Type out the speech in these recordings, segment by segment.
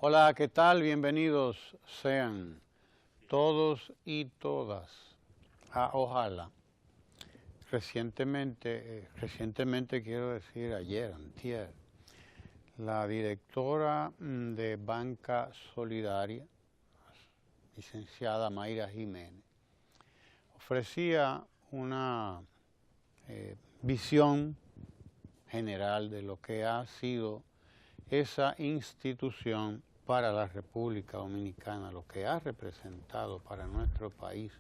Hola, ¿qué tal? Bienvenidos sean todos y todas a Ojalá. Recientemente quiero decir ayer, antier, la directora de Banca Solidaria, licenciada Mayra Jiménez, ofrecía una visión general de lo que ha sido esa institución para la República Dominicana, lo que ha representado para nuestro país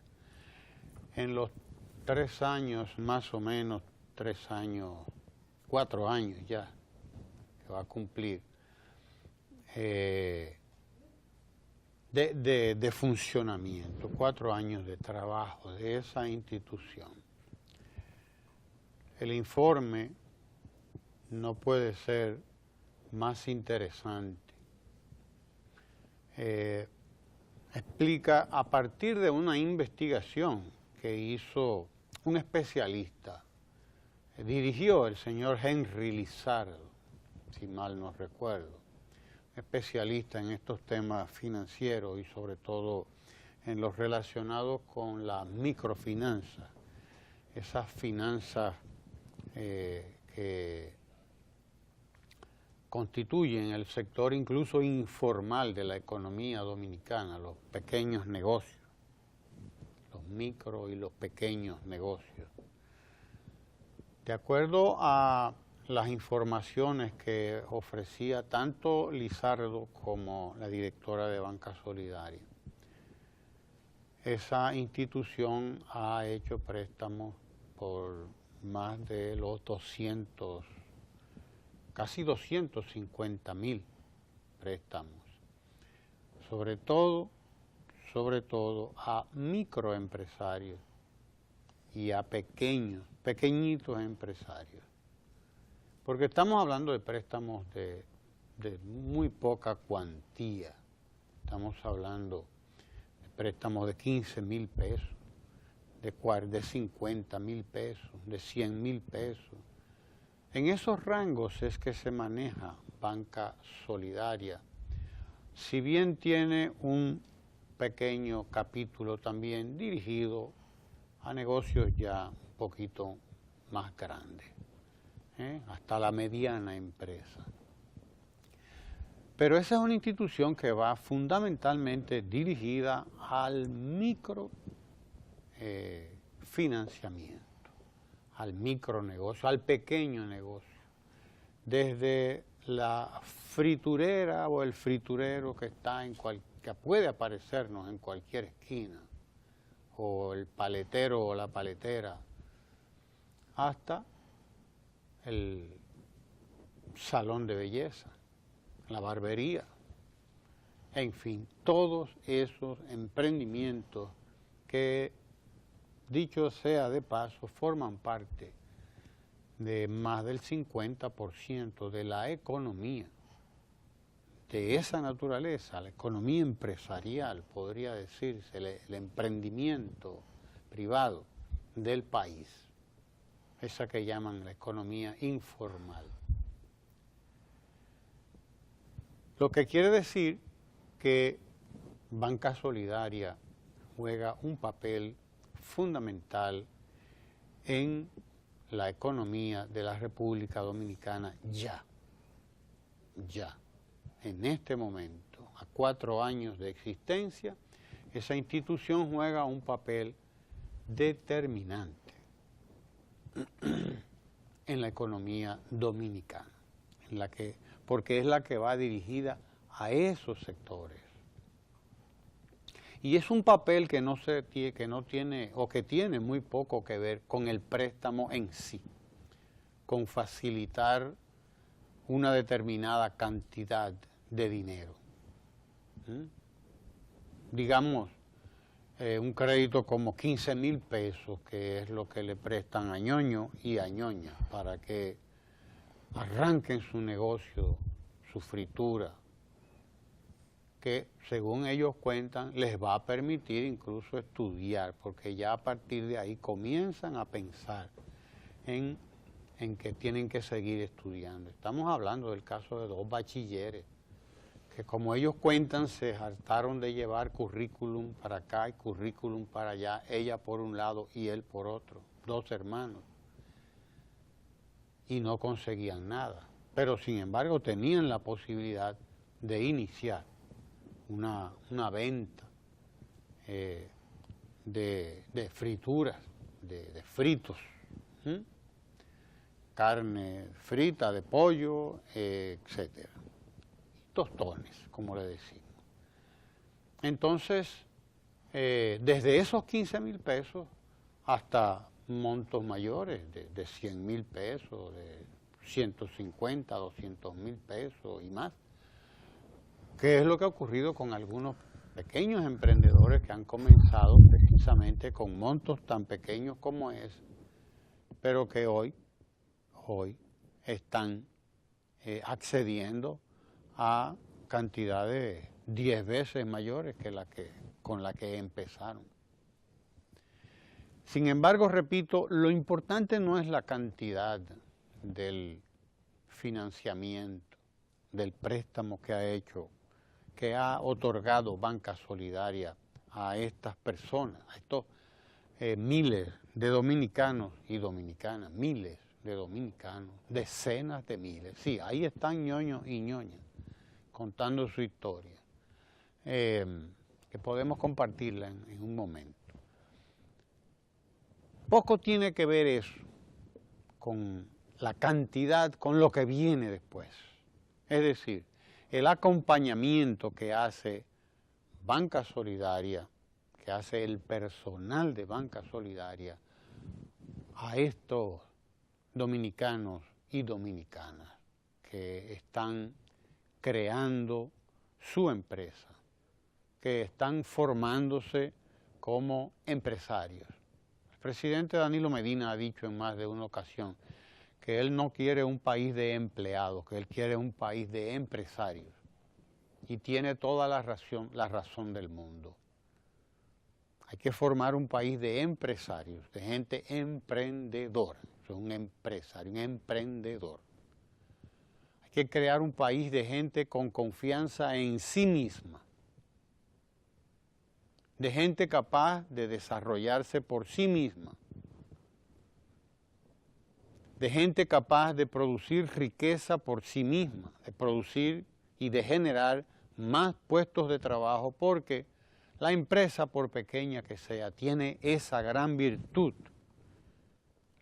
en los 3 años, más o menos 3 años, 4 años ya, que va a cumplir, de funcionamiento, 4 años de trabajo de esa institución. El informe no puede ser más interesante. Explica a partir de una investigación que hizo un especialista, dirigió el señor Henry Lizardo, si mal no recuerdo, especialista en estos temas financieros y sobre todo en los relacionados con la microfinanza, esas finanzas que constituyen el sector incluso informal de la economía dominicana, los pequeños negocios, los micro y los pequeños negocios. De acuerdo a las informaciones que ofrecía tanto Lizardo como la directora de Banca Solidaria, esa institución ha hecho préstamos por más de los 200, casi 250.000 préstamos, sobre todo a microempresarios y a pequeñitos empresarios, porque estamos hablando de préstamos de muy poca cuantía. Estamos hablando de préstamos de 15.000 pesos, de 50.000 pesos, de 100.000 pesos. En esos rangos es que se maneja Banca Solidaria, si bien tiene un pequeño capítulo también dirigido a negocios ya un poquito más grandes, hasta la mediana empresa. Pero esa es una institución que va fundamentalmente dirigida al microfinanciamiento, al micronegocio, al pequeño negocio, desde la friturera o el friturero que está que puede aparecernos en cualquier esquina, o el paletero o la paletera, hasta el salón de belleza, la barbería, en fin, todos esos emprendimientos que, dicho sea de paso, forman parte de más del 50% de la economía de esa naturaleza, la economía empresarial, podría decirse, el emprendimiento privado del país, esa que llaman la economía informal. Lo que quiere decir que Banca Solidaria juega un papel fundamental en la economía de la República Dominicana ya, en este momento, a 4 años de existencia, esa institución juega un papel determinante en la economía dominicana, porque es la que va dirigida a esos sectores. Y es un papel que tiene muy poco que ver con el préstamo en sí, con facilitar una determinada cantidad de dinero. Digamos, un crédito como 15.000 pesos, que es lo que le prestan a ñoño y a ñoña para que arranquen su negocio, su fritura, que según ellos cuentan les va a permitir incluso estudiar, porque ya a partir de ahí comienzan a pensar en que tienen que seguir estudiando. Estamos hablando del caso de 2 bachilleres que como ellos cuentan, se hartaron de llevar currículum para acá y currículum para allá, ella por un lado y él por otro, 2 hermanos, y no conseguían nada. Pero sin embargo tenían la posibilidad de iniciar una venta de frituras, de fritos, carne frita de pollo, etcétera. Tostones, como le decimos. Entonces, desde esos 15,000 pesos hasta montos mayores de 100,000 pesos, de 150, 200,000 pesos y más, que es lo que ha ocurrido con algunos pequeños emprendedores que han comenzado precisamente con montos tan pequeños como ese, pero que hoy están accediendo a cantidades 10 veces mayores que con la que empezaron. Sin embargo, repito, lo importante no es la cantidad del financiamiento, del préstamo que ha otorgado Banca Solidaria a estas personas, a estos miles de dominicanos y dominicanas, miles de dominicanos, decenas de miles. Sí, ahí están ñoños y ñoñas contando su historia, que podemos compartirla en un momento. Poco tiene que ver eso con la cantidad, con lo que viene después. Es decir, el acompañamiento que hace Banca Solidaria, que hace el personal de Banca Solidaria a estos dominicanos y dominicanas que están creando su empresa, que están formándose como empresarios. El presidente Danilo Medina ha dicho en más de una ocasión que él no quiere un país de empleados, que él quiere un país de empresarios. Y tiene toda la razón del mundo. Hay que formar un país de empresarios, de gente emprendedora. Eso es un empresario, un emprendedor. Hay que crear un país de gente con confianza en sí misma, de gente capaz de desarrollarse por sí misma, de gente capaz de producir riqueza por sí misma, de producir y de generar más puestos de trabajo, porque la empresa, por pequeña que sea, tiene esa gran virtud.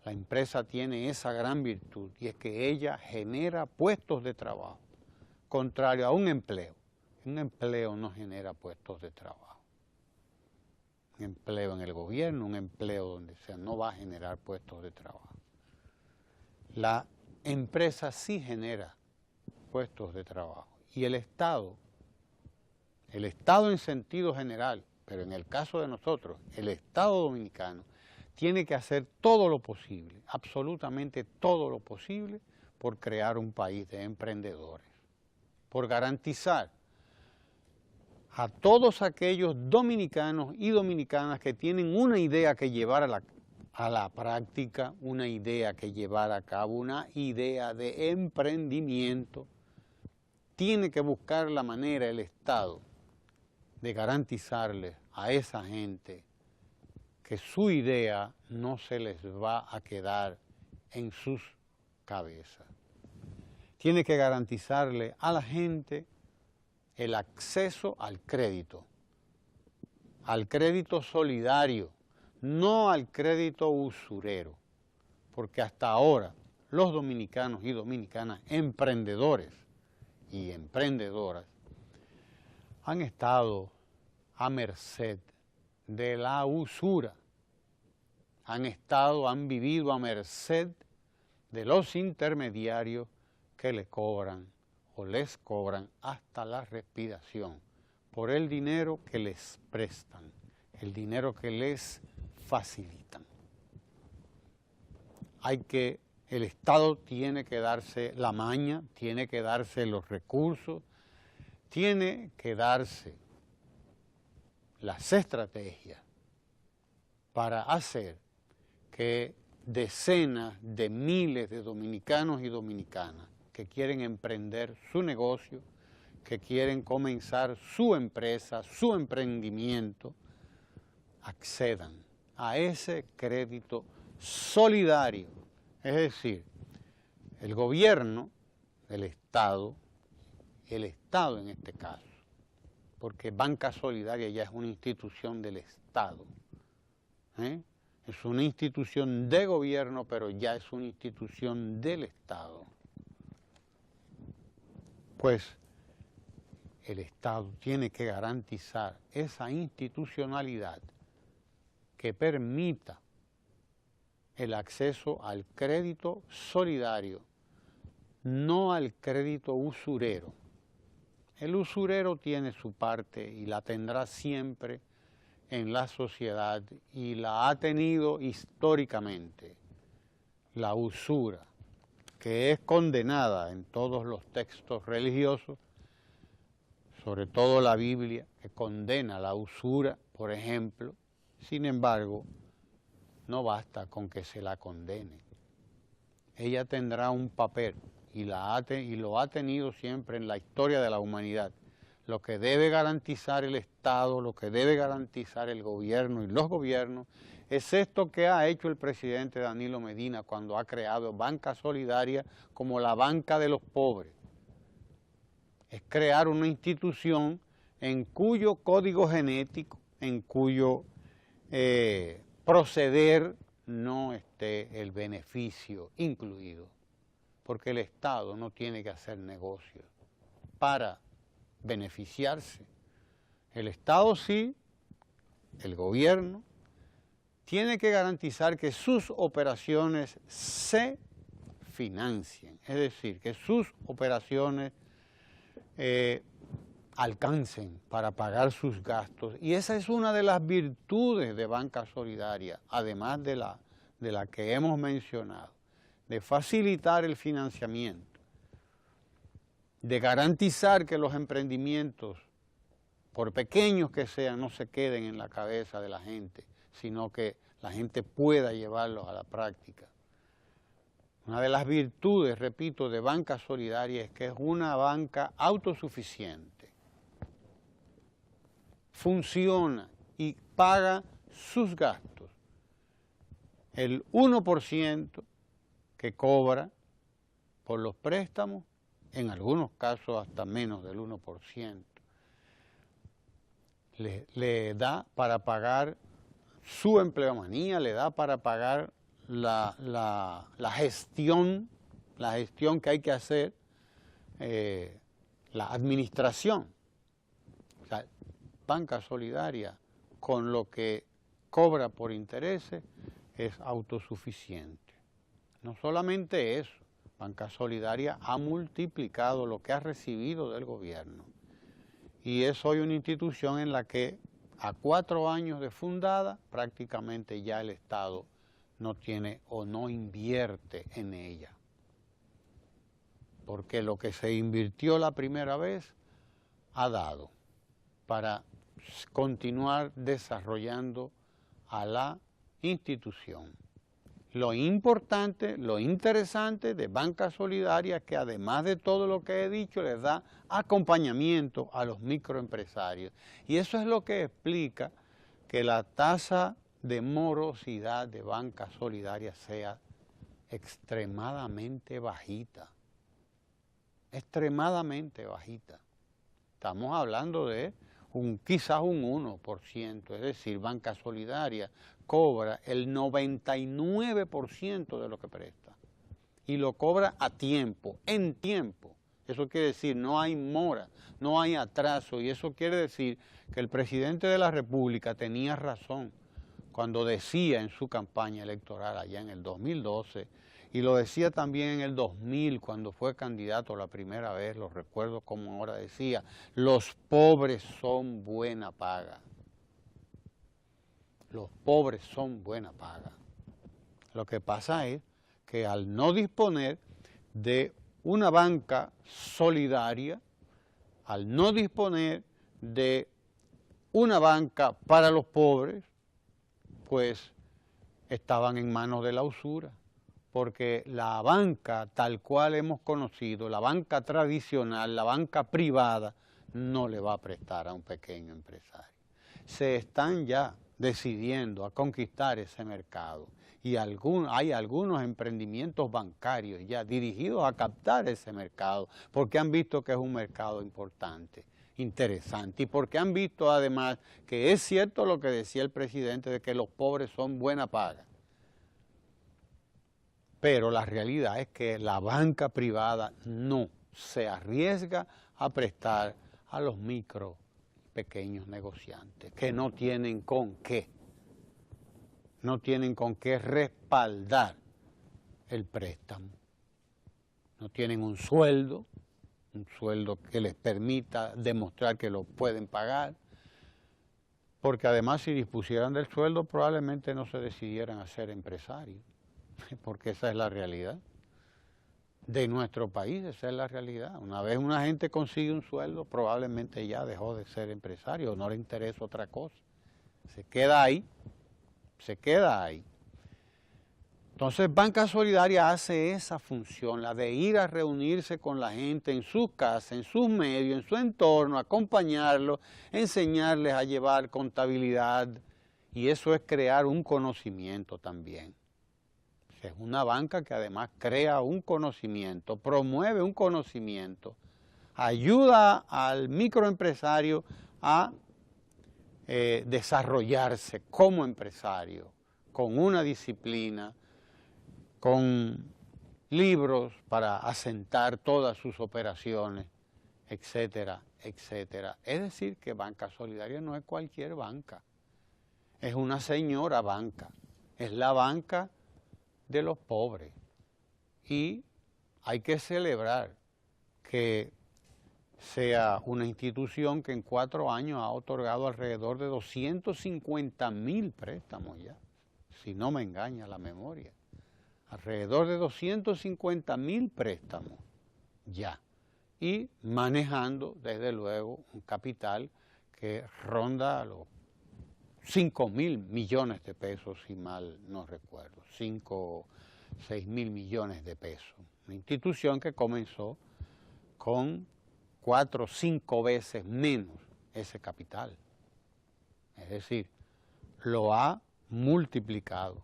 La empresa tiene esa gran virtud y es que ella genera puestos de trabajo, contrario a un empleo. Un empleo no genera puestos de trabajo. Un empleo en el gobierno, un empleo donde sea, no va a generar puestos de trabajo. La empresa sí genera puestos de trabajo y el Estado en sentido general, pero en el caso de nosotros, el Estado dominicano tiene que hacer todo lo posible, absolutamente todo lo posible, por crear un país de emprendedores, por garantizar a todos aquellos dominicanos y dominicanas que tienen una idea que llevar a la práctica, una idea que llevar a cabo, una idea de emprendimiento, tiene que buscar la manera, el Estado, de garantizarles a esa gente que su idea no se les va a quedar en sus cabezas. Tiene que garantizarle a la gente el acceso al crédito solidario, no al crédito usurero, porque hasta ahora los dominicanos y dominicanas emprendedores y emprendedoras han estado a merced de la usura, han vivido a merced de los intermediarios que le cobran o les cobran hasta la respiración por el dinero que les prestan, el dinero que les facilitan. El Estado tiene que darse la maña, tiene que darse los recursos, tiene que darse las estrategias para hacer que decenas de miles de dominicanos y dominicanas que quieren emprender su negocio, que quieren comenzar su empresa, su emprendimiento, accedan a ese crédito solidario. Es decir, el gobierno, el Estado en este caso, porque Banca Solidaria ya es una institución del Estado, es una institución de gobierno, pero ya es una institución del Estado. Pues el Estado tiene que garantizar esa institucionalidad que permita el acceso al crédito solidario, no al crédito usurero. El usurero tiene su parte y la tendrá siempre en la sociedad y la ha tenido históricamente. La usura, que es condenada en todos los textos religiosos, sobre todo la Biblia, que condena la usura, por ejemplo. Sin embargo, no basta con que se la condene. Ella tendrá un papel y lo ha tenido siempre en la historia de la humanidad. Lo que debe garantizar el Estado, lo que debe garantizar el gobierno y los gobiernos, es esto que ha hecho el presidente Danilo Medina cuando ha creado Banca Solidaria como la banca de los pobres. Es crear una institución en cuyo código genético, en cuyo proceder no esté el beneficio incluido, porque el Estado no tiene que hacer negocios para beneficiarse. El Estado sí, el gobierno, tiene que garantizar que sus operaciones se financien, es decir, que sus operaciones alcancen para pagar sus gastos. Y esa es una de las virtudes de Banca Solidaria, además de la que hemos mencionado, de facilitar el financiamiento, de garantizar que los emprendimientos, por pequeños que sean, no se queden en la cabeza de la gente, sino que la gente pueda llevarlos a la práctica. Una de las virtudes, repito, de Banca Solidaria es que es una banca autosuficiente. Funciona y paga sus gastos. El 1% que cobra por los préstamos, en algunos casos hasta menos del 1%, le da para pagar su empleomanía, le da para pagar la gestión que hay que hacer, la administración. O sea, Banca Solidaria, con lo que cobra por intereses, es autosuficiente. No solamente eso, Banca Solidaria ha multiplicado lo que ha recibido del gobierno y es hoy una institución en la que a 4 años de fundada prácticamente ya el Estado no tiene o no invierte en ella, porque lo que se invirtió la primera vez ha dado para continuar desarrollando a la institución. Lo importante, lo interesante de Banca Solidaria es que además de todo lo que he dicho, les da acompañamiento a los microempresarios. Y eso es lo que explica que la tasa de morosidad de Banca Solidaria sea extremadamente bajita. Extremadamente bajita. Estamos hablando de quizás un 1%, es decir, Banca Solidaria cobra el 99% de lo que presta y lo cobra a tiempo, en tiempo. Eso quiere decir no hay mora, no hay atraso, y eso quiere decir que el presidente de la República tenía razón cuando decía en su campaña electoral allá en el 2012, y lo decía también en el 2000 cuando fue candidato la primera vez, lo recuerdo como ahora decía, los pobres son buena paga. Los pobres son buena paga. Lo que pasa es que al no disponer de una banca solidaria, al no disponer de una banca para los pobres, pues estaban en manos de la usura. porque la banca tal cual hemos conocido, la banca tradicional, la banca privada, no le va a prestar a un pequeño empresario. Se están ya decidiendo a conquistar ese mercado y hay algunos emprendimientos bancarios ya dirigidos a captar ese mercado porque han visto que es un mercado importante, interesante, y porque han visto además que es cierto lo que decía el presidente de que los pobres son buena paga. Pero la realidad es que la banca privada no se arriesga a prestar a los micro y pequeños negociantes que no tienen con qué respaldar el préstamo. No tienen un sueldo que les permita demostrar que lo pueden pagar, porque además si dispusieran del sueldo probablemente no se decidieran a ser empresarios. Porque esa es la realidad de nuestro país, esa es la realidad. Una vez una gente consigue un sueldo, probablemente ya dejó de ser empresario, no le interesa otra cosa. Se queda ahí. Entonces Banca Solidaria hace esa función, la de ir a reunirse con la gente en sus casas, en sus medios, en su entorno, acompañarlos, enseñarles a llevar contabilidad, y eso es crear un conocimiento también. Es una banca que además crea un conocimiento, promueve un conocimiento, ayuda al microempresario a desarrollarse como empresario, con una disciplina, con libros para asentar todas sus operaciones, etcétera, etcétera. Es decir, que Banca Solidaria no es cualquier banca, es una señora banca, es la banca de los pobres, y hay que celebrar que sea una institución que en 4 años ha otorgado alrededor de 250.000 préstamos ya, si no me engaña la memoria, alrededor de 250.000 préstamos ya, y manejando desde luego un capital que ronda los 5.000 millones de pesos, si mal no recuerdo, 5 o 6.000 millones de pesos. Una institución que comenzó con 4 o 5 veces menos ese capital. Es decir, lo ha multiplicado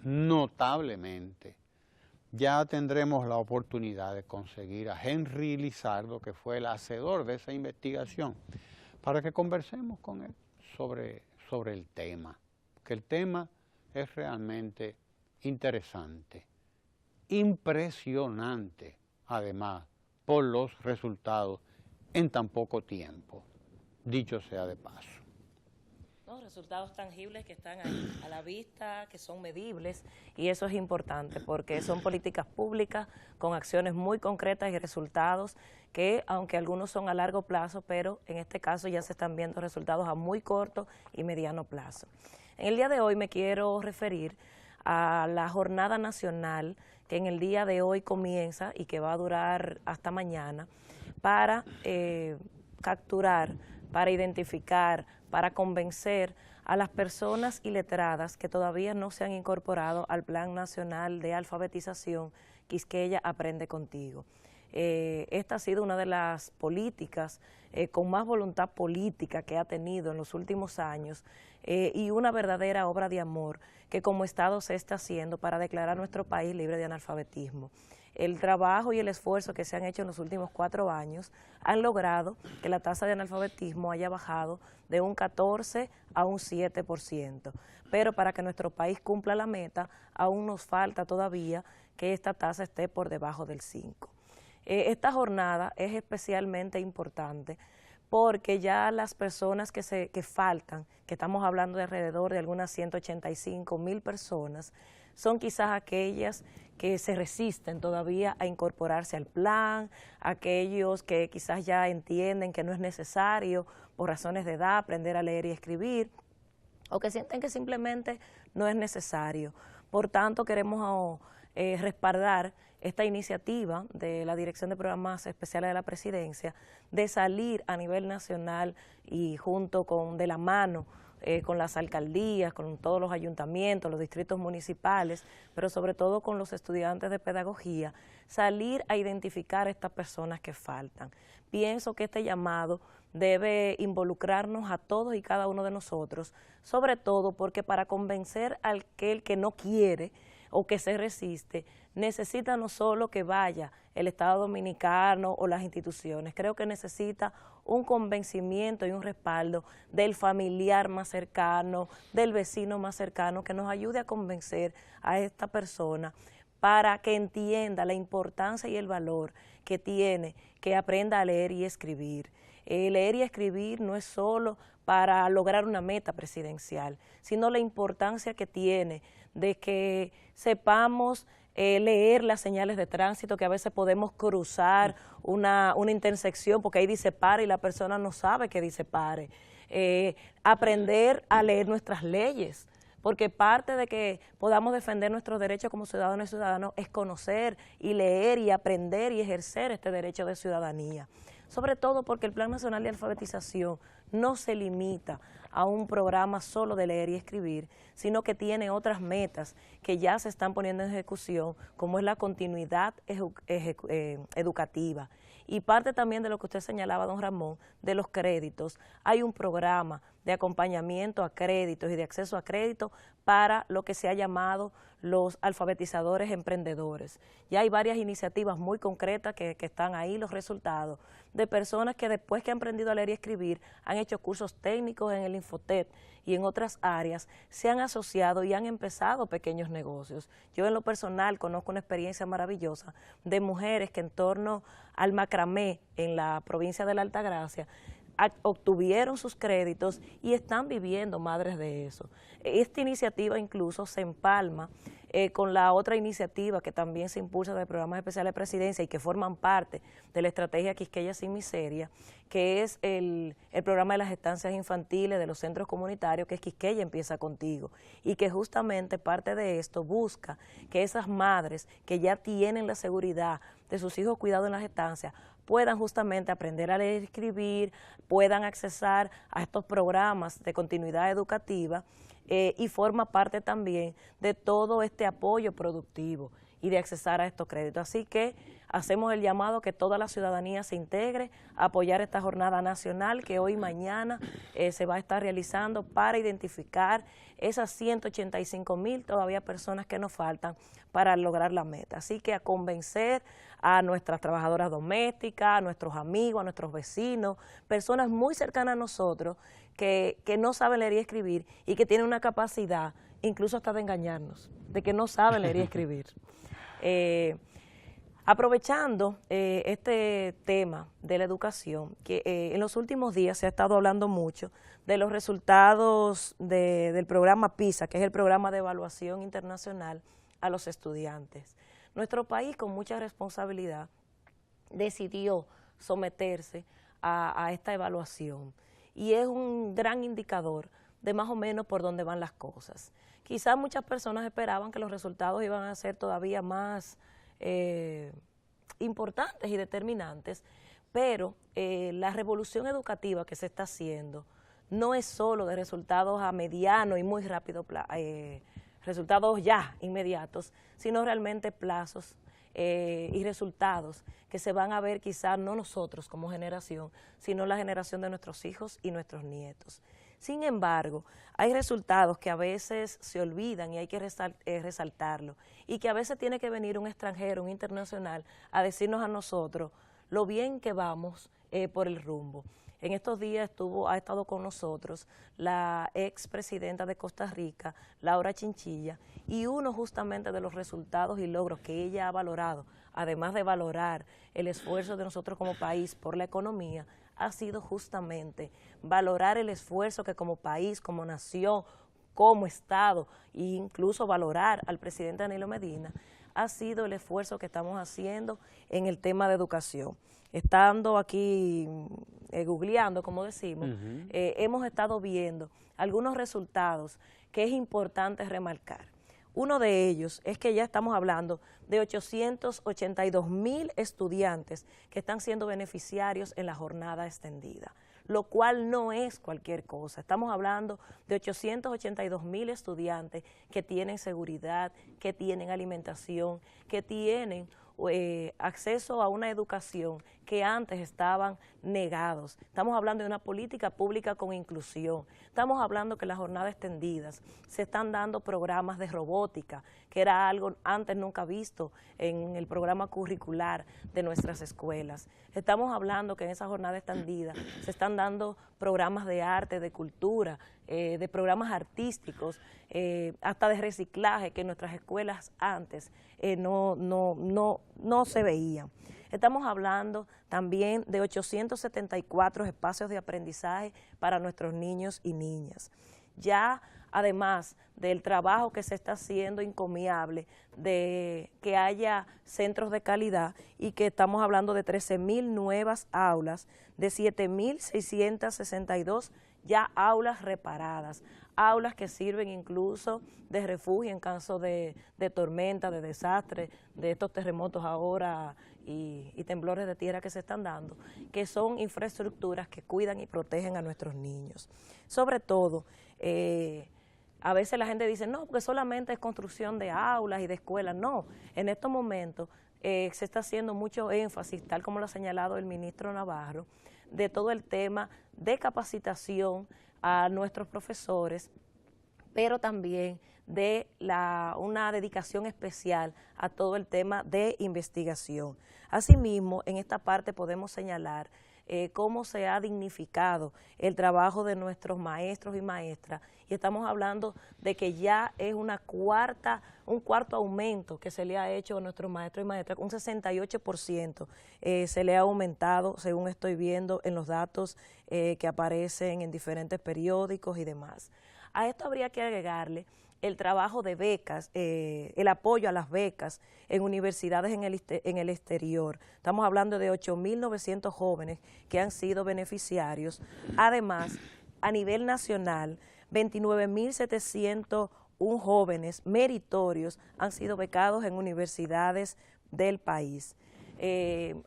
notablemente. Ya tendremos la oportunidad de conseguir a Henry Lizardo, que fue el hacedor de esa investigación, para que conversemos con él sobre el tema, que el tema es realmente interesante, impresionante, además, por los resultados en tan poco tiempo, dicho sea de paso. No, resultados tangibles que están ahí a la vista, que son medibles, y eso es importante porque son políticas públicas con acciones muy concretas y resultados que, aunque algunos son a largo plazo, pero en este caso ya se están viendo resultados a muy corto y mediano plazo. En el día de hoy me quiero referir a la jornada nacional que en el día de hoy comienza y que va a durar hasta mañana para capturar, para identificar, para convencer a las personas iletradas que todavía no se han incorporado al Plan Nacional de Alfabetización Quisqueya Aprende Contigo. Esta ha sido una de las políticas con más voluntad política que ha tenido en los últimos años y una verdadera obra de amor que como Estado se está haciendo para declarar nuestro país libre de analfabetismo. El trabajo y el esfuerzo que se han hecho en los últimos 4 años han logrado que la tasa de analfabetismo haya bajado de un 14 a un 7%. Pero para que nuestro país cumpla la meta, aún nos falta todavía que esta tasa esté por debajo del 5%. Esta jornada es especialmente importante porque ya las personas que faltan, que estamos hablando de alrededor de algunas 185.000 personas, son quizás aquellas que se resisten todavía a incorporarse al plan, aquellos que quizás ya entienden que no es necesario por razones de edad aprender a leer y escribir, o que sienten que simplemente no es necesario. Por tanto, queremos respaldar esta iniciativa de la Dirección de Programas Especiales de la Presidencia de salir a nivel nacional y junto con de la mano con las alcaldías, con todos los ayuntamientos, los distritos municipales, pero sobre todo con los estudiantes de pedagogía, salir a identificar a estas personas que faltan. Pienso que este llamado debe involucrarnos a todos y cada uno de nosotros, sobre todo porque para convencer al que no quiere o que se resiste, necesita no solo que vaya el Estado Dominicano o las instituciones, creo que necesita un convencimiento y un respaldo del familiar más cercano, del vecino más cercano, que nos ayude a convencer a esta persona para que entienda la importancia y el valor que tiene que aprenda a leer y escribir. Leer y escribir no es solo para lograr una meta presidencial, sino la importancia que tiene de que sepamos leer las señales de tránsito, que a veces podemos cruzar una intersección porque ahí dice pare y la persona no sabe que dice pare. Aprender a leer nuestras leyes, porque parte de que podamos defender nuestros derechos como ciudadanos y ciudadanos es conocer y leer y aprender y ejercer este derecho de ciudadanía. Sobre todo porque el Plan Nacional de Alfabetización no se limita a un programa solo de leer y escribir, sino que tiene otras metas que ya se están poniendo en ejecución, como es la continuidad educativa. Y parte también de lo que usted señalaba, don Ramón, de los créditos. Hay un programa de acompañamiento a créditos y de acceso a crédito para lo que se ha llamado los alfabetizadores emprendedores. Ya hay varias iniciativas muy concretas que están ahí, los resultados, de personas que después que han aprendido a leer y escribir, han hecho cursos técnicos en el Infotep y en otras áreas, se han asociado y han empezado pequeños negocios. Yo en lo personal conozco una experiencia maravillosa de mujeres que en torno al macramé en la provincia de la Altagracia, obtuvieron sus créditos y están viviendo madres de eso. Esta iniciativa incluso se empalma con la otra iniciativa que también se impulsa del Programa Especial de Presidencia y que forman parte de la estrategia Quisqueya Sin Miseria, que es el programa de las estancias infantiles de los centros comunitarios, que es Quisqueya Empieza Contigo, y que justamente parte de esto busca que esas madres que ya tienen la seguridad de sus hijos cuidados en las estancias puedan justamente aprender a leer y escribir, puedan accesar a estos programas de continuidad educativa y forma parte también de todo este apoyo productivo y de accesar a estos créditos. Así que hacemos el llamado que toda la ciudadanía se integre a apoyar esta jornada nacional que hoy y mañana se va a estar realizando para identificar esas 185,000 todavía personas que nos faltan para lograr la meta. Así que a convencer a nuestras trabajadoras domésticas, a nuestros amigos, a nuestros vecinos, personas muy cercanas a nosotros que no saben leer y escribir y que tienen una capacidad incluso hasta de engañarnos, de que no saben leer y escribir. Aprovechando este tema de la educación, que en los últimos días se ha estado hablando mucho de los resultados del programa PISA, que es el programa de evaluación internacional a los estudiantes. Nuestro país, con mucha responsabilidad, decidió someterse a esta evaluación y es un gran indicador de más o menos por dónde van las cosas. Quizás muchas personas esperaban que los resultados iban a ser todavía más importantes y determinantes, pero la revolución educativa que se está haciendo no es solo de resultados a mediano y muy rápido, resultados ya inmediatos, sino realmente plazos y resultados que se van a ver quizás no nosotros como generación, sino la generación de nuestros hijos y nuestros nietos. Sin embargo, hay resultados que a veces se olvidan y hay que resaltarlo, y que a veces tiene que venir un extranjero, un internacional, a decirnos a nosotros lo bien que vamos por el rumbo. En estos días ha estado con nosotros la expresidenta de Costa Rica, Laura Chinchilla, y uno justamente de los resultados y logros que ella ha valorado, además de valorar el esfuerzo de nosotros como país por la economía, ha sido justamente valorar el esfuerzo que como país, como nación, como Estado, e incluso valorar al presidente Danilo Medina, ha sido el esfuerzo que estamos haciendo en el tema de educación. Estando aquí googleando, como decimos, hemos estado viendo algunos resultados que es importante remarcar. Uno de ellos es que ya estamos hablando de 882,000 estudiantes que están siendo beneficiarios en la jornada extendida, lo cual no es cualquier cosa. Estamos hablando de 882,000 estudiantes que tienen seguridad, que tienen alimentación, que tienen acceso a una educación que antes estaban negados. Estamos hablando de una política pública con inclusión. Estamos hablando que las jornadas extendidas se están dando programas de robótica, que era algo antes nunca visto en el programa curricular de nuestras escuelas. Estamos hablando que en esa jornada extendida se están dando programas de arte, de cultura, de programas artísticos, hasta de reciclaje que en nuestras escuelas antes no se veían. Estamos hablando también de 874 espacios de aprendizaje para nuestros niños y niñas. Ya además del trabajo que se está haciendo encomiable, de que haya centros de calidad y que estamos hablando de 13,000 nuevas aulas, de 7,662 ya aulas reparadas, aulas que sirven incluso de refugio en caso de tormenta, de desastre, de estos terremotos ahora y temblores de tierra que se están dando, que son infraestructuras que cuidan y protegen a nuestros niños. Sobre todo, a veces la gente dice, no, porque solamente es construcción de aulas y de escuelas. No, en estos momentos se está haciendo mucho énfasis, tal como lo ha señalado el ministro Navarro, de todo el tema de capacitación a nuestros profesores, pero también de una dedicación especial a todo el tema de investigación. Asimismo, en esta parte podemos señalar cómo se ha dignificado el trabajo de nuestros maestros y maestras, y estamos hablando de que ya es un cuarto aumento que se le ha hecho a nuestros maestros y maestras, un 68% se le ha aumentado, según estoy viendo en los datos que aparecen en diferentes periódicos y demás. A esto habría que agregarle el trabajo de becas, el apoyo a las becas en universidades en el exterior. Estamos hablando de 8,900 jóvenes que han sido beneficiarios. Además, a nivel nacional, 29,701 jóvenes meritorios han sido becados en universidades del país.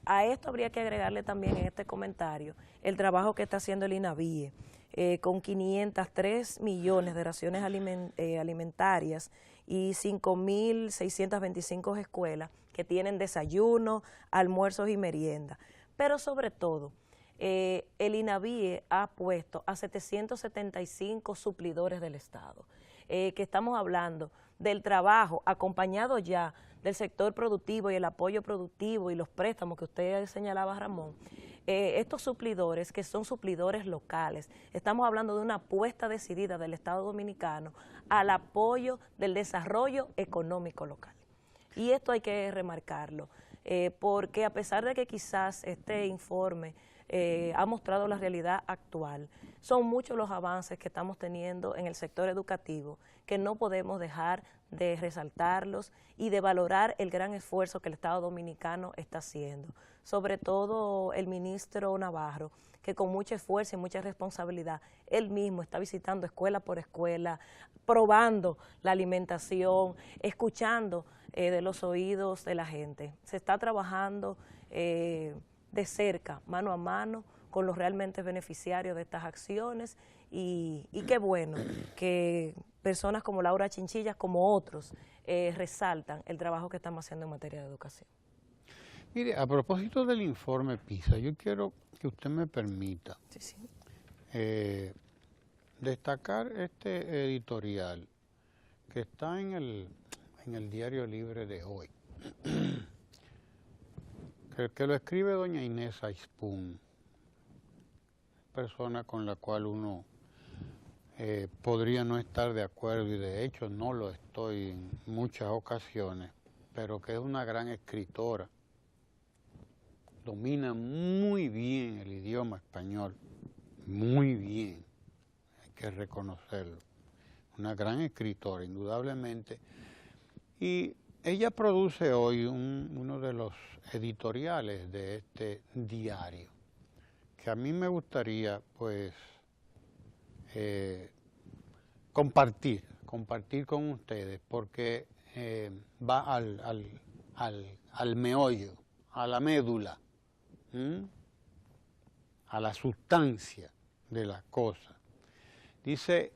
A esto habría que agregarle también en este comentario el trabajo que está haciendo el INAVIE, con 503 millones de raciones alimentarias y 5,625 escuelas que tienen desayuno, almuerzos y merienda. Pero sobre todo, el INAVIE ha puesto a 775 suplidores del Estado, que estamos hablando del trabajo acompañado ya del sector productivo y el apoyo productivo y los préstamos que usted señalaba, Ramón. Estos suplidores, que son suplidores locales, estamos hablando de una apuesta decidida del Estado Dominicano al apoyo del desarrollo económico local. Y esto hay que remarcarlo, porque a pesar de que quizás este informe ha mostrado la realidad actual, son muchos los avances que estamos teniendo en el sector educativo que no podemos dejar de resaltarlos y de valorar el gran esfuerzo que el Estado Dominicano está haciendo. Sobre todo el ministro Navarro, que con mucho esfuerzo y mucha responsabilidad, él mismo está visitando escuela por escuela, probando la alimentación, escuchando de los oídos de la gente. Se está trabajando de cerca, mano a mano, con los realmente beneficiarios de estas acciones y qué bueno que personas como Laura Chinchillas, como otros, resaltan el trabajo que estamos haciendo en materia de educación. Mire, a propósito del informe PISA, yo quiero que usted me permita destacar este editorial que está en el Diario Libre de hoy, que lo escribe doña Inés Aispun, persona con la cual uno podría no estar de acuerdo, y de hecho no lo estoy en muchas ocasiones, pero que es una gran escritora, domina muy bien el idioma español, muy bien, hay que reconocerlo, una gran escritora, indudablemente, y ella produce hoy uno de los editoriales de este diario, que a mí me gustaría, pues, compartir con ustedes, porque va al meollo, a la médula, a la sustancia de las cosas. Dice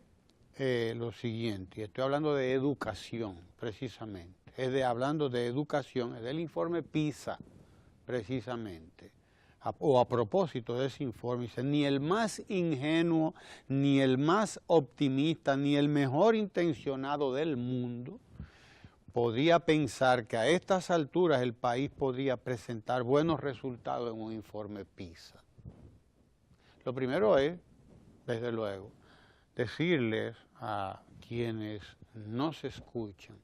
lo siguiente, y estoy hablando de educación precisamente, hablando de educación, es del informe PISA precisamente, o a propósito de ese informe, dice, ni el más ingenuo, ni el más optimista, ni el mejor intencionado del mundo podría pensar que a estas alturas el país podría presentar buenos resultados en un informe PISA. Lo primero es, desde luego, decirles a quienes nos escuchan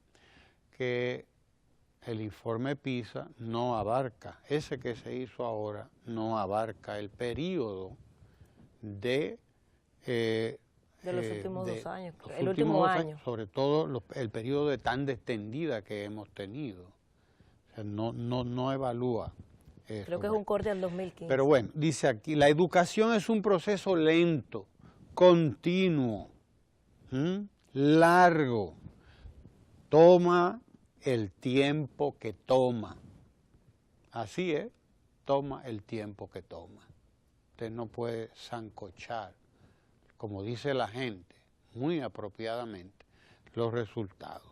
que el informe PISA no abarca, ese que se hizo ahora, no abarca el periodo de los últimos 2 años, el último año. Sobre todo el periodo de tanda extendida que hemos tenido. O sea, no evalúa eso. Creo que es un corte al 2015. Pero bueno, dice aquí, la educación es un proceso lento, continuo, largo, toma el tiempo que toma. Así es, toma el tiempo que toma. Usted no puede sancochar, como dice la gente, muy apropiadamente, los resultados.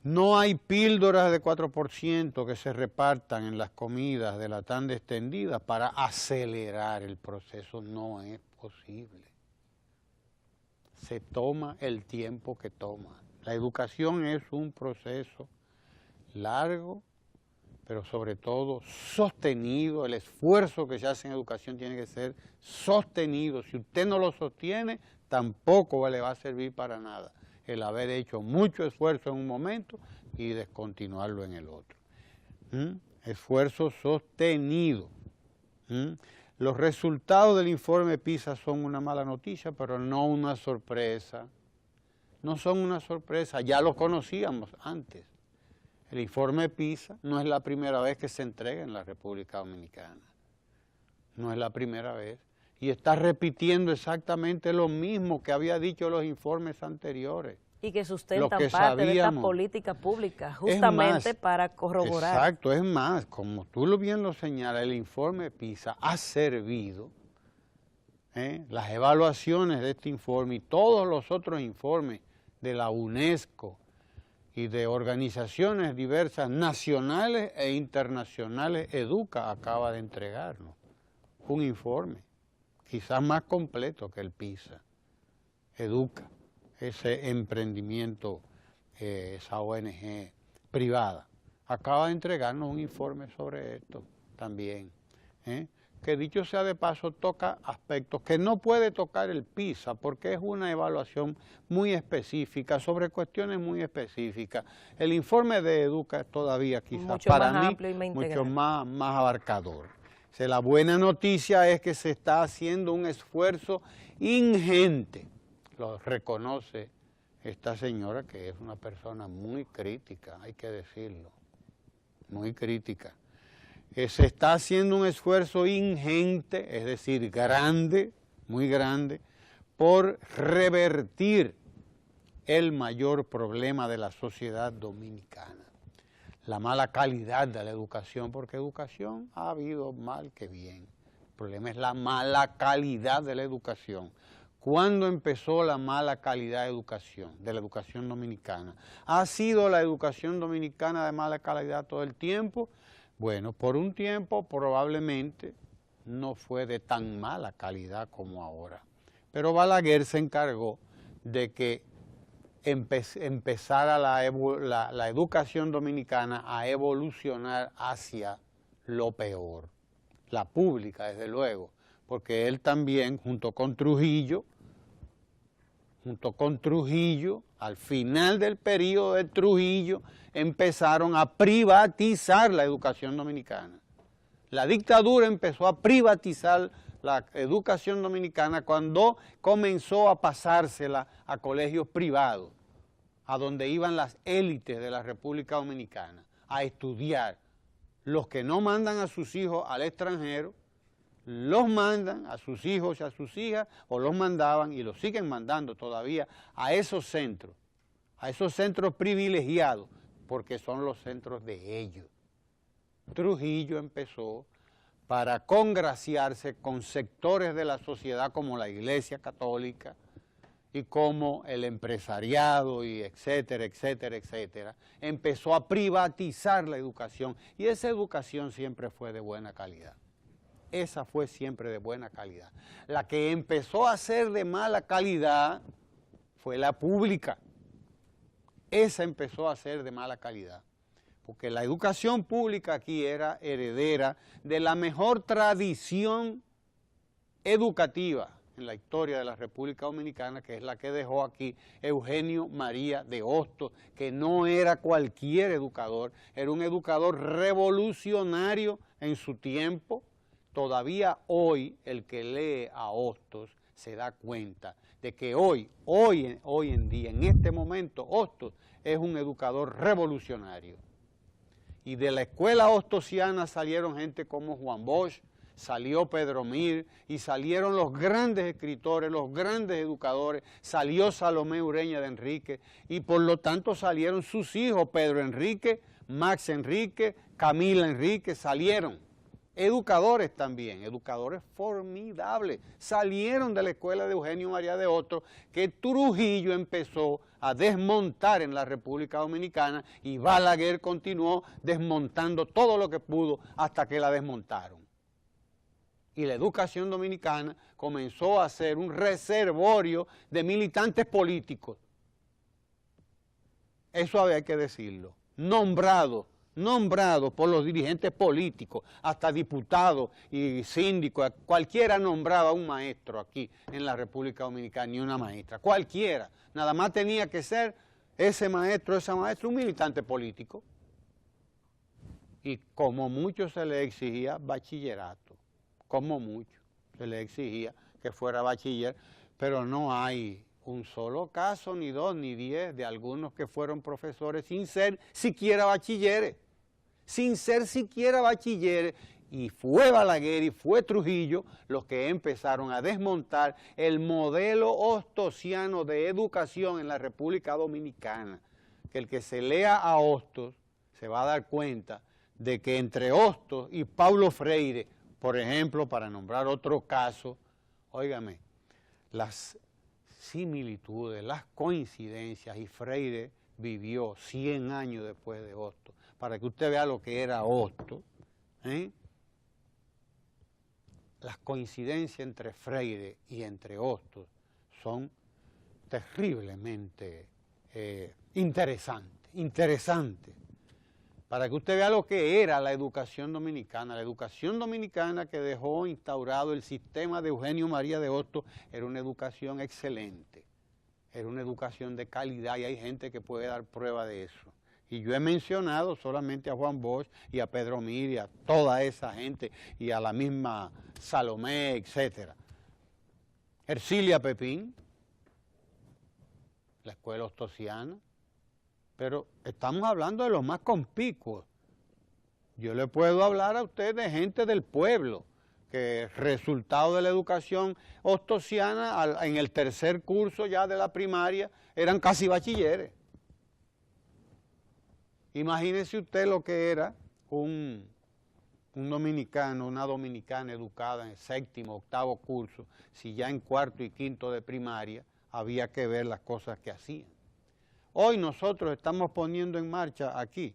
No hay píldoras de 4% que se repartan en las comidas de la tanda extendida para acelerar el proceso, no es posible. Se toma el tiempo que toma. La educación es un proceso largo, pero sobre todo sostenido. El esfuerzo que se hace en educación tiene que ser sostenido. Si usted no lo sostiene, tampoco le va a servir para nada el haber hecho mucho esfuerzo en un momento y descontinuarlo en el otro. Esfuerzo sostenido. Los resultados del informe PISA son una mala noticia, pero no una sorpresa. No son una sorpresa, ya lo conocíamos antes. El informe PISA no es la primera vez que se entrega en la República Dominicana. No es la primera vez. Y está repitiendo exactamente lo mismo que había dicho los informes anteriores. Y que sustentan parte de esta política pública, justamente para corroborar. Exacto, es más, como tú bien lo señalas, el informe PISA ha servido, las evaluaciones de este informe y todos los otros informes de la UNESCO y de organizaciones diversas nacionales e internacionales, Educa acaba de entregarnos un informe, quizás más completo que el PISA. Educa, ese emprendimiento, esa ONG privada, acaba de entregarnos un informe sobre esto también, que dicho sea de paso toca aspectos que no puede tocar el PISA porque es una evaluación muy específica sobre cuestiones muy específicas. El informe de Educa es todavía quizás para mí mucho más abarcador. O sea, la buena noticia es que se está haciendo un esfuerzo ingente, lo reconoce esta señora que es una persona muy crítica, hay que decirlo, muy crítica. Se está haciendo un esfuerzo ingente, es decir, grande, muy grande, por revertir el mayor problema de la sociedad dominicana, la mala calidad de la educación, porque educación ha habido mal que bien. El problema es la mala calidad de la educación. ¿Cuándo empezó la mala calidad de la educación dominicana? ¿Ha sido la educación dominicana de mala calidad todo el tiempo? Bueno, por un tiempo probablemente no fue de tan mala calidad como ahora. Pero Balaguer se encargó de que empezara la educación dominicana a evolucionar hacia lo peor. La pública, desde luego, porque él también, junto con Trujillo, al final del periodo de Trujillo, empezaron a privatizar la educación dominicana. La dictadura empezó a privatizar la educación dominicana cuando comenzó a pasársela a colegios privados, a donde iban las élites de la República Dominicana a estudiar. Los que no mandan a sus hijos al extranjero, los mandan a sus hijos y a sus hijas, o los mandaban y los siguen mandando todavía a esos centros privilegiados, porque son los centros de ellos. Trujillo empezó para congraciarse con sectores de la sociedad como la Iglesia Católica y como el empresariado y etcétera, etcétera, etcétera, empezó a privatizar la educación y esa educación siempre fue de buena calidad. Esa fue siempre de buena calidad. La que empezó a ser de mala calidad fue la pública. Esa empezó a ser de mala calidad. Porque la educación pública aquí era heredera de la mejor tradición educativa en la historia de la República Dominicana, que es la que dejó aquí Eugenio María de Hostos, que no era cualquier educador, era un educador revolucionario en su tiempo. Todavía hoy el que lee a Hostos se da cuenta de que hoy en día, en este momento, Hostos es un educador revolucionario. Y de la escuela hostosiana salieron gente como Juan Bosch, salió Pedro Mir y salieron los grandes escritores, los grandes educadores, salió Salomé Ureña de Enrique y por lo tanto salieron sus hijos, Pedro Enrique, Max Enrique, Camila Enrique, salieron. Educadores también, educadores formidables, salieron de la escuela de Eugenio María de Hostos, que Trujillo empezó a desmontar en la República Dominicana y Balaguer continuó desmontando todo lo que pudo hasta que la desmontaron. Y la educación dominicana comenzó a ser un reservorio de militantes políticos. Eso había que decirlo, nombrados por los dirigentes políticos, hasta diputados y síndicos, cualquiera nombraba un maestro aquí en la República Dominicana, ni una maestra, cualquiera, nada más tenía que ser ese maestro, esa maestra, un militante político. Y como mucho se le exigía bachillerato, como mucho se le exigía que fuera bachiller, pero no hay un solo caso, ni dos, ni 10, de algunos que fueron profesores sin ser siquiera bachilleres, y fue Balaguer y fue Trujillo los que empezaron a desmontar el modelo hostosiano de educación en la República Dominicana, que el que se lea a Hostos se va a dar cuenta de que entre Hostos y Paulo Freire, por ejemplo, para nombrar otro caso, óigame, las similitudes, las coincidencias, y Freire vivió 100 años después de Hostos, para que usted vea lo que era Hostos, las coincidencias entre Freire y entre Hostos son terriblemente interesantes, para que usted vea lo que era la educación dominicana que dejó instaurado el sistema de Eugenio María de Hostos, era una educación excelente, era una educación de calidad y hay gente que puede dar prueba de eso. Y yo he mencionado solamente a Juan Bosch y a Pedro Mir y a toda esa gente y a la misma Salomé, etcétera. Ercilia Pepín, la escuela hostosiana, pero estamos hablando de los más conspicuos. Yo le puedo hablar a usted de gente del pueblo, que resultado de la educación hostosiana, en el tercer curso ya de la primaria, eran casi bachilleres. Imagínese usted lo que era un dominicano, una dominicana educada en el séptimo, octavo curso, si ya en cuarto y quinto de primaria había que ver las cosas que hacían. Hoy nosotros estamos poniendo en marcha aquí,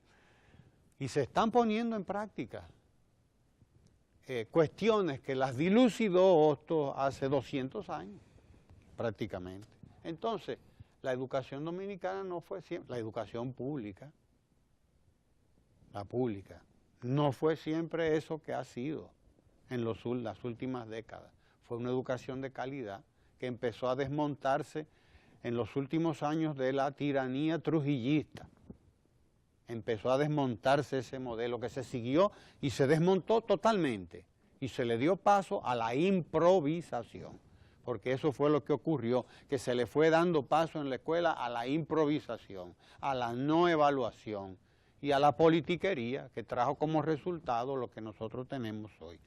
y se están poniendo en práctica, cuestiones que las dilucidó Hostos hace 200 años, prácticamente. Entonces, la educación dominicana no fue siempre, la educación pública, no fue siempre eso que ha sido en las últimas décadas. Fue una educación de calidad que empezó a desmontarse en los últimos años de la tiranía trujillista. Empezó a desmontarse ese modelo que se siguió y se desmontó totalmente y se le dio paso a la improvisación, porque eso fue lo que ocurrió, que se le fue dando paso en la escuela a la improvisación, a la no evaluación y a la politiquería, que trajo como resultado lo que nosotros tenemos hoy.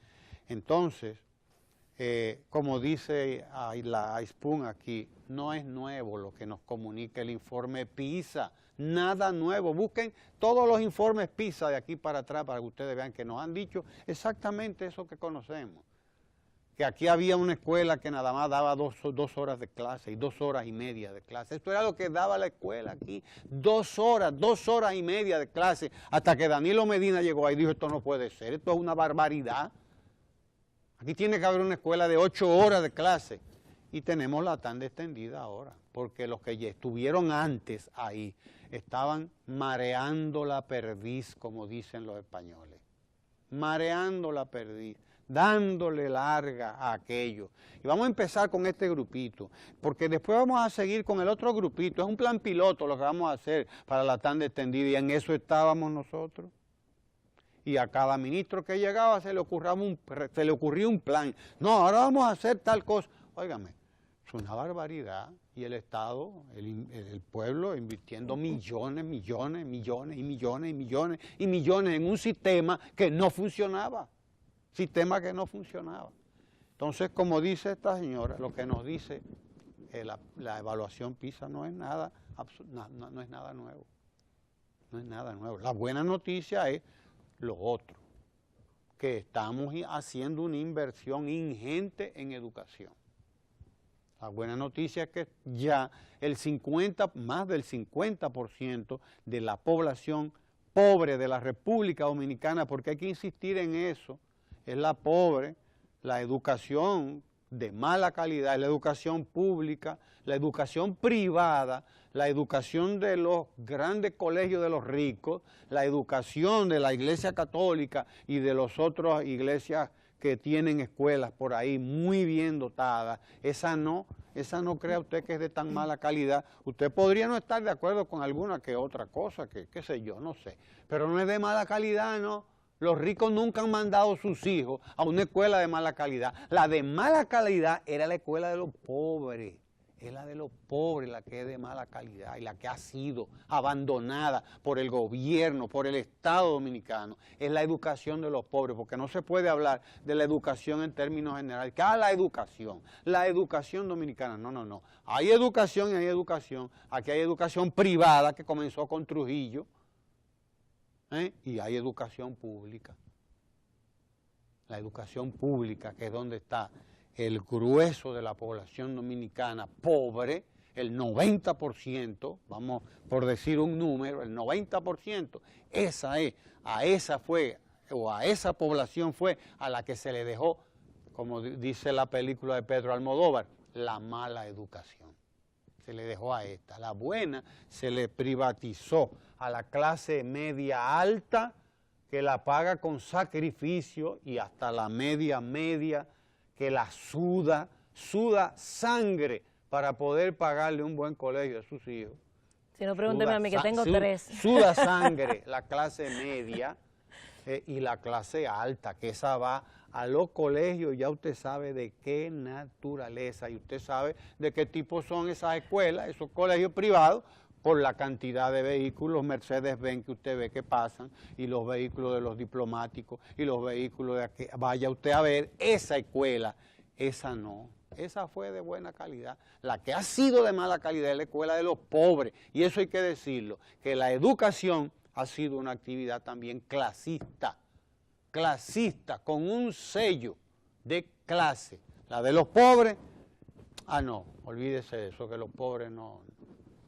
Entonces, como dice la Aispun aquí, no es nuevo lo que nos comunica el informe PISA nada nuevo. Busquen todos los informes PISA de aquí para atrás para que ustedes vean que nos han dicho exactamente eso que conocemos. Que aquí había una escuela que nada más daba dos horas de clase y 2 horas y media de clase. Esto era lo que daba la escuela aquí, 2 horas y media de clase, hasta que Danilo Medina llegó ahí y dijo, esto no puede ser, esto es una barbaridad. Aquí tiene que haber una escuela de 8 horas de clase. Y tenemos la tanda extendida ahora, porque los que ya estuvieron antes ahí estaban mareando la perdiz, como dicen los españoles. Mareando la perdiz, dándole larga a aquello. Y vamos a empezar con este grupito, porque después vamos a seguir con el otro grupito. Es un plan piloto lo que vamos a hacer para la tanda extendida, y en eso estábamos nosotros. Y a cada ministro que llegaba se le ocurría un plan. No, ahora vamos a hacer tal cosa. Óigame, es una barbaridad. Y el Estado, el pueblo, invirtiendo millones en un sistema que no funcionaba. Entonces, como dice esta señora, lo que nos dice la evaluación PISA no es nada nuevo. No es nada nuevo. La buena noticia es lo otro, que estamos haciendo una inversión ingente en educación. La buena noticia es que ya más del 50% de la población pobre de la República Dominicana, porque hay que insistir en eso, es la pobre, la educación de mala calidad, la educación pública, la educación privada, la educación de los grandes colegios de los ricos, la educación de la Iglesia Católica y de las otras iglesias que tienen escuelas por ahí muy bien dotadas. Esa no crea usted que es de tan mala calidad. Usted podría no estar de acuerdo con alguna que otra cosa, qué sé yo, no sé, pero no es de mala calidad, ¿no? Los ricos nunca han mandado a sus hijos a una escuela de mala calidad. La de mala calidad era la escuela de los pobres. Es la de los pobres la que es de mala calidad y la que ha sido abandonada por el gobierno, por el Estado dominicano. Es la educación de los pobres, porque no se puede hablar de la educación en términos generales. ¿Qué es la educación dominicana? No. Hay educación y hay educación. Aquí hay educación privada que comenzó con Trujillo, y hay educación pública. La educación pública, que es donde está el grueso de la población dominicana pobre, el 90%, vamos por decir un número, el 90%, a esa población fue a la que se le dejó, como dice la película de Pedro Almodóvar, la mala educación. Se le dejó a esta. La buena se le privatizó a la clase media alta, que la paga con sacrificio, y hasta la media, que la suda sangre para poder pagarle un buen colegio a sus hijos. Si no, pregúnteme a mí, que tengo 3. Suda sangre la clase media y la clase alta, que esa va a los colegios, ya usted sabe de qué naturaleza, y usted sabe de qué tipo son esas escuelas, esos colegios privados, por la cantidad de vehículos Mercedes-Benz que usted ve que pasan, y los vehículos de los diplomáticos, y los vehículos de aquí. Vaya usted a ver esa escuela, esa no, esa fue de buena calidad. La que ha sido de mala calidad es la escuela de los pobres, y eso hay que decirlo, que la educación ha sido una actividad también clasista, con un sello de clase. La de los pobres, no, olvídese de eso, que los pobres no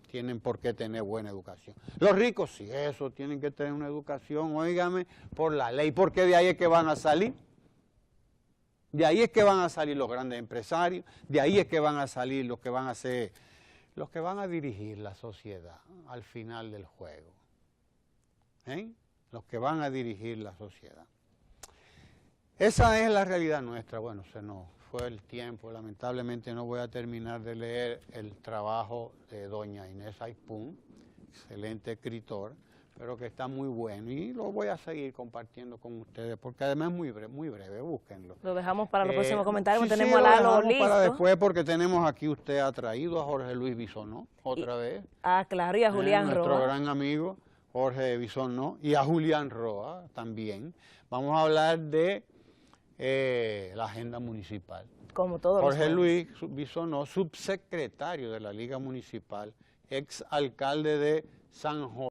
tienen por qué tener buena educación. Los ricos sí, eso, tienen que tener una educación, óigame, por la ley, porque de ahí es que van a salir. De ahí es que van a salir los grandes empresarios, de ahí es que van a salir los que van a ser, los que van a dirigir la sociedad al final del juego. Los que van a dirigir la sociedad. Esa es la realidad nuestra. Bueno, se nos fue el tiempo, lamentablemente no voy a terminar de leer el trabajo de doña Inés Aypún, excelente escritor, pero que está muy bueno, y lo voy a seguir compartiendo con ustedes, porque además es muy breve, búsquenlo. Lo dejamos para los próximos comentarios, sí, tenemos a Lalo listo. Para después, porque tenemos aquí, usted ha traído a Jorge Luis Bisonó, otra vez. Claro, y a Julián Roa. Nuestro gran amigo Jorge Bisonó, y a Julián Roa también. Vamos a hablar de la agenda municipal. Como todos Jorge Luis Bisonó, subsecretario de la Liga Municipal, ex alcalde de San José.